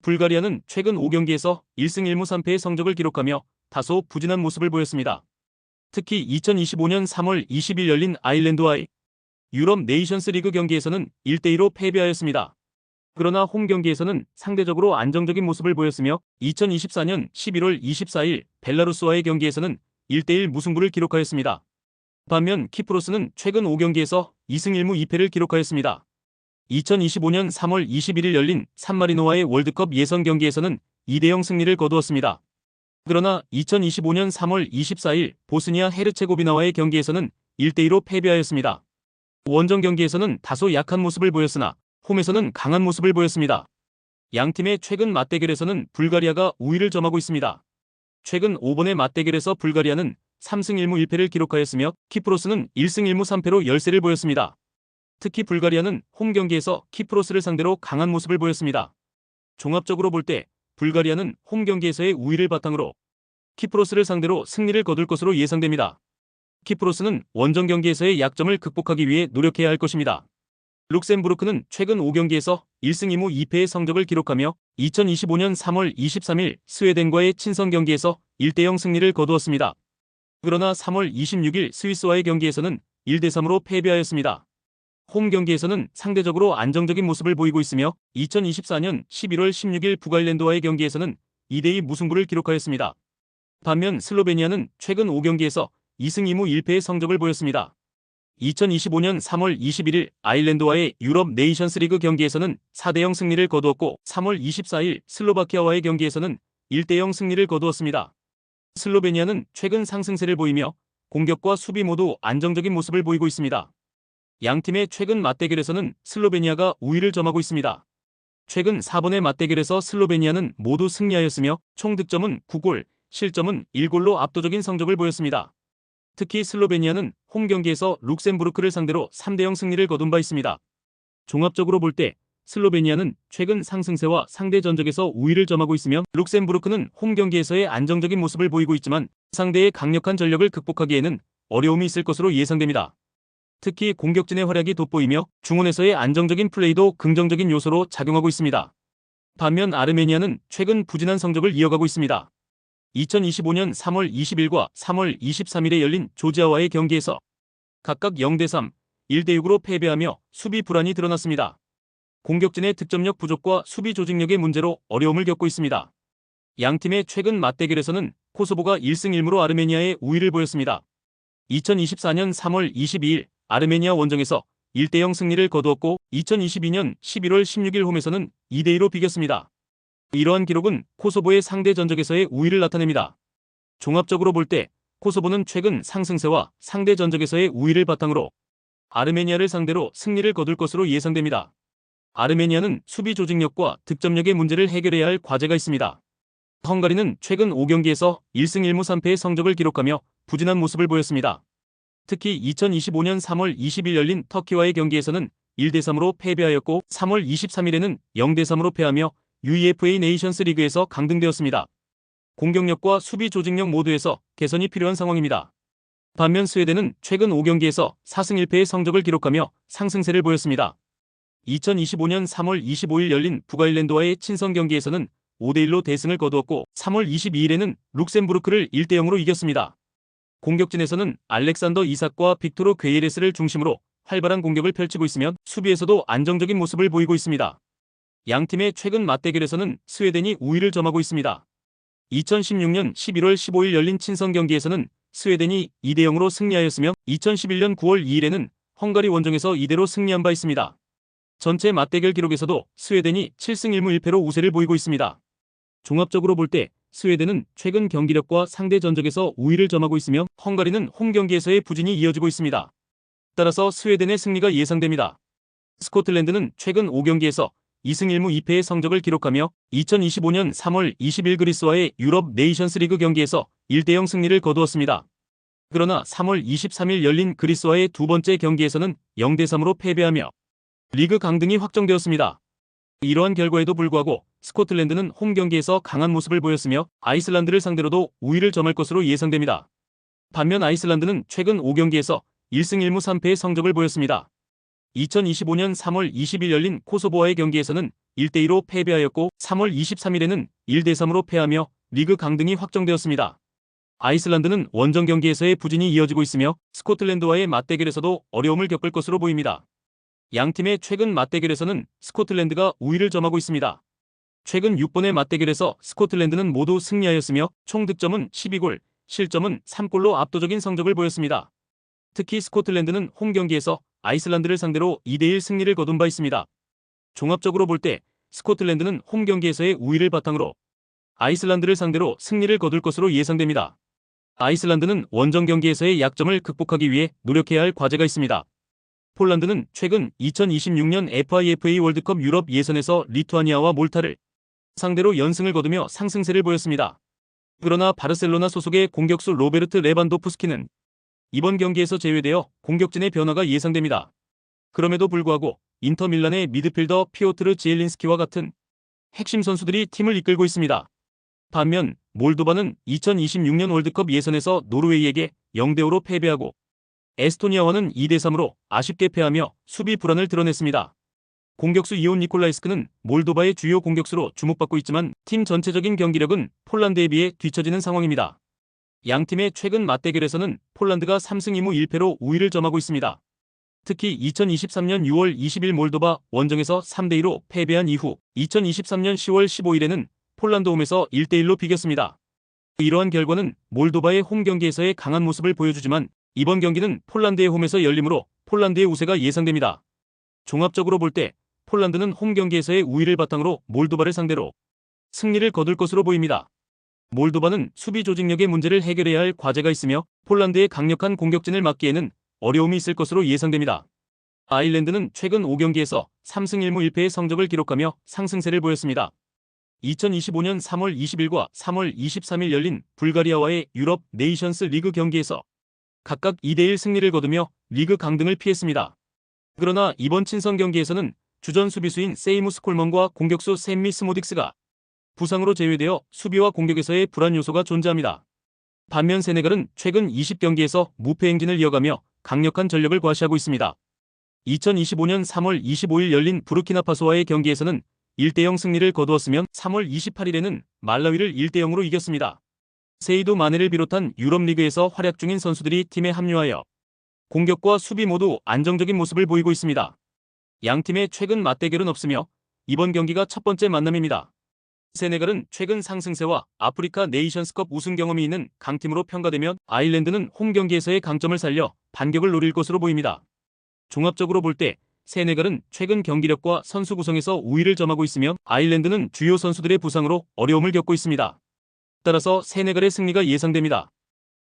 불가리아는 최근 5경기에서 1승 1무 3패의 성적을 기록하며 다소 부진한 모습을 보였습니다. 특히 2025년 3월 20일 열린 아일랜드와의 유럽 네이션스 리그 경기에서는 1대2로 패배하였습니다. 그러나 홈 경기에서는 상대적으로 안정적인 모습을 보였으며 2024년 11월 24일 벨라루스와의 경기에서는 1대1 무승부를 기록하였습니다. 반면 키프로스는 최근 5경기에서 2승 1무 2패를 기록하였습니다. 2025년 3월 21일 열린 산마리노와의 월드컵 예선 경기에서는 2대0 승리를 거두었습니다. 그러나 2025년 3월 24일 보스니아 헤르체고비나와의 경기에서는 1대2로 패배하였습니다. 원정 경기에서는 다소 약한 모습을 보였으나 홈에서는 강한 모습을 보였습니다. 양팀의 최근 맞대결에서는 불가리아가 우위를 점하고 있습니다. 최근 5번의 맞대결에서 불가리아는 3승 1무 1패를 기록하였으며 키프로스는 1승 1무 3패로 열세를 보였습니다. 특히 불가리아는 홈 경기에서 키프로스를 상대로 강한 모습을 보였습니다. 종합적으로 볼 때 불가리아는 홈 경기에서의 우위를 바탕으로 키프로스를 상대로 승리를 거둘 것으로 예상됩니다. 키프로스는 원정 경기에서의 약점을 극복하기 위해 노력해야 할 것입니다. 룩셈부르크는 최근 5경기에서 1승 2무 2패의 성적을 기록하며 2025년 3월 23일 스웨덴과의 친선 경기에서 1대0 승리를 거두었습니다. 그러나 3월 26일 스위스와의 경기에서는 1대3으로 패배하였습니다. 홈 경기에서는 상대적으로 안정적인 모습을 보이고 있으며 2024년 11월 16일 북아일랜드와의 경기에서는 2대2 무승부를 기록하였습니다. 반면 슬로베니아는 최근 5경기에서 2승 2무 1패의 성적을 보였습니다. 2025년 3월 21일 아일랜드와의 유럽 네이션스 리그 경기에서는 4대0 승리를 거두었고 3월 24일 슬로바키아와의 경기에서는 1대0 승리를 거두었습니다. 슬로베니아는 최근 상승세를 보이며 공격과 수비 모두 안정적인 모습을 보이고 있습니다. 양팀의 최근 맞대결에서는 슬로베니아가 우위를 점하고 있습니다. 최근 4번의 맞대결에서 슬로베니아는 모두 승리하였으며 총 득점은 9골, 실점은 1골로 압도적인 성적을 보였습니다. 특히 슬로베니아는 홈 경기에서 룩셈부르크를 상대로 3대0 승리를 거둔 바 있습니다. 종합적으로 볼 때 슬로베니아는 최근 상승세와 상대 전적에서 우위를 점하고 있으며 룩셈부르크는 홈 경기에서의 안정적인 모습을 보이고 있지만 상대의 강력한 전력을 극복하기에는 어려움이 있을 것으로 예상됩니다. 특히 공격진의 활약이 돋보이며 중원에서의 안정적인 플레이도 긍정적인 요소로 작용하고 있습니다. 반면 아르메니아는 최근 부진한 성적을 이어가고 있습니다. 2025년 3월 20일과 3월 23일에 열린 조지아와의 경기에서 각각 0대3, 1대6으로 패배하며 수비 불안이 드러났습니다. 공격진의 득점력 부족과 수비 조직력의 문제로 어려움을 겪고 있습니다. 양팀의 최근 맞대결에서는 코소보가 1승 1무로 아르메니아의 우위를 보였습니다. 2024년 3월 22일 아르메니아 원정에서 1대0 승리를 거두었고 2022년 11월 16일 홈에서는 2대2로 비겼습니다. 이러한 기록은 코소보의 상대 전적에서의 우위를 나타냅니다. 종합적으로 볼 때 코소보는 최근 상승세와 상대 전적에서의 우위를 바탕으로 아르메니아를 상대로 승리를 거둘 것으로 예상됩니다. 아르메니아는 수비 조직력과 득점력의 문제를 해결해야 할 과제가 있습니다. 헝가리는 최근 5경기에서 1승 1무 3패의 성적을 기록하며 부진한 모습을 보였습니다. 특히 2025년 3월 20일 열린 터키와의 경기에서는 1대3으로 패배하였고 3월 23일에는 0대3으로 패하며 UEFA 네이션스 리그에서 강등되었습니다. 공격력과 수비 조직력 모두에서 개선이 필요한 상황입니다. 반면 스웨덴은 최근 5경기에서 4승 1패의 성적을 기록하며 상승세를 보였습니다. 2025년 3월 25일 열린 북아일랜드와의 친선 경기에서는 5대1로 대승을 거두었고 3월 22일에는 룩셈부르크를 1대0으로 이겼습니다. 공격진에서는 알렉산더 이삭과 빅토르 괴이레스를 중심으로 활발한 공격을 펼치고 있으며 수비에서도 안정적인 모습을 보이고 있습니다. 양팀의 최근 맞대결에서는 스웨덴이 우위를 점하고 있습니다. 2016년 11월 15일 열린 친선 경기에서는 스웨덴이 2대0으로 승리하였으며 2011년 9월 2일에는 헝가리 원정에서 2대로 승리한 바 있습니다. 전체 맞대결 기록에서도 스웨덴이 7승 1무 1패로 우세를 보이고 있습니다. 종합적으로 볼 때 스웨덴은 최근 경기력과 상대 전적에서 우위를 점하고 있으며 헝가리는 홈 경기에서의 부진이 이어지고 있습니다. 따라서 스웨덴의 승리가 예상됩니다. 스코틀랜드는 최근 5경기에서 2승 1무 2패의 성적을 기록하며 2025년 3월 20일 그리스와의 유럽 네이션스 리그 경기에서 1대0 승리를 거두었습니다. 그러나 3월 23일 열린 그리스와의 두 번째 경기에서는 0대3으로 패배하며 리그 강등이 확정되었습니다. 이러한 결과에도 불구하고 스코틀랜드는 홈 경기에서 강한 모습을 보였으며 아이슬란드를 상대로도 우위를 점할 것으로 예상됩니다. 반면 아이슬란드는 최근 5경기에서 1승 1무 3패의 성적을 보였습니다. 2025년 3월 20일 열린 코소보와의 경기에서는 1대2로 패배하였고 3월 23일에는 1대3으로 패하며 리그 강등이 확정되었습니다. 아이슬란드는 원정 경기에서의 부진이 이어지고 있으며 스코틀랜드와의 맞대결에서도 어려움을 겪을 것으로 보입니다. 양팀의 최근 맞대결에서는 스코틀랜드가 우위를 점하고 있습니다. 최근 6번의 맞대결에서 스코틀랜드는 모두 승리하였으며 총 득점은 12골, 실점은 3골로 압도적인 성적을 보였습니다. 특히 스코틀랜드는 홈 경기에서 아이슬란드를 상대로 2대1 승리를 거둔 바 있습니다. 종합적으로 볼 때 스코틀랜드는 홈 경기에서의 우위를 바탕으로 아이슬란드를 상대로 승리를 거둘 것으로 예상됩니다. 아이슬란드는 원정 경기에서의 약점을 극복하기 위해 노력해야 할 과제가 있습니다. 폴란드는 최근 2026년 FIFA 월드컵 유럽 예선에서 리투아니아와 몰타를 상대로 연승을 거두며 상승세를 보였습니다. 그러나 바르셀로나 소속의 공격수 로베르트 레반도프스키는 이번 경기에서 제외되어 공격진의 변화가 예상됩니다. 그럼에도 불구하고 인터밀란의 미드필더 피오트르 지엘린스키와 같은 핵심 선수들이 팀을 이끌고 있습니다. 반면 몰도바는 2026년 월드컵 예선에서 노르웨이에게 0대5로 패배하고 에스토니아와는 2대3으로 아쉽게 패하며 수비 불안을 드러냈습니다. 공격수 이온 니콜라이스크는 몰도바의 주요 공격수로 주목받고 있지만 팀 전체적인 경기력은 폴란드에 비해 뒤처지는 상황입니다. 양팀의 최근 맞대결에서는 폴란드가 3승 2무 1패로 우위를 점하고 있습니다. 특히 2023년 6월 20일 몰도바 원정에서 3대2로 패배한 이후 2023년 10월 15일에는 폴란드 홈에서 1대1로 비겼습니다. 이러한 결과는 몰도바의 홈 경기에서의 강한 모습을 보여주지만 이번 경기는 폴란드의 홈에서 열리므로 폴란드의 우세가 예상됩니다. 종합적으로 볼 때 폴란드는 홈 경기에서의 우위를 바탕으로 몰도바를 상대로 승리를 거둘 것으로 보입니다. 몰도바는 수비 조직력의 문제를 해결해야 할 과제가 있으며 폴란드의 강력한 공격진을 막기에는 어려움이 있을 것으로 예상됩니다. 아일랜드는 최근 5경기에서 3승 1무 1패의 성적을 기록하며 상승세를 보였습니다. 2025년 3월 20일과 3월 23일 열린 불가리아와의 유럽 네이션스 리그 경기에서 각각 2대1 승리를 거두며 리그 강등을 피했습니다. 그러나 이번 친선 경기에서는 주전 수비수인 세이무스 콜먼과 공격수 샘미 스모딕스가 부상으로 제외되어 수비와 공격에서의 불안 요소가 존재합니다. 반면 세네갈은 최근 20경기에서 무패 행진을 이어가며 강력한 전력을 과시하고 있습니다. 2025년 3월 25일 열린 부르키나파소와의 경기에서는 1대0 승리를 거두었으면 3월 28일에는 말라위를 1대0으로 이겼습니다. 세이도 마네를 비롯한 유럽 리그에서 활약 중인 선수들이 팀에 합류하여 공격과 수비 모두 안정적인 모습을 보이고 있습니다. 양팀의 최근 맞대결은 없으며 이번 경기가 첫 번째 만남입니다. 세네갈은 최근 상승세와 아프리카 네이션스컵 우승 경험이 있는 강팀으로 평가되며 아일랜드는 홈 경기에서의 강점을 살려 반격을 노릴 것으로 보입니다. 종합적으로 볼 때 세네갈은 최근 경기력과 선수 구성에서 우위를 점하고 있으며 아일랜드는 주요 선수들의 부상으로 어려움을 겪고 있습니다. 따라서 세네갈의 승리가 예상됩니다.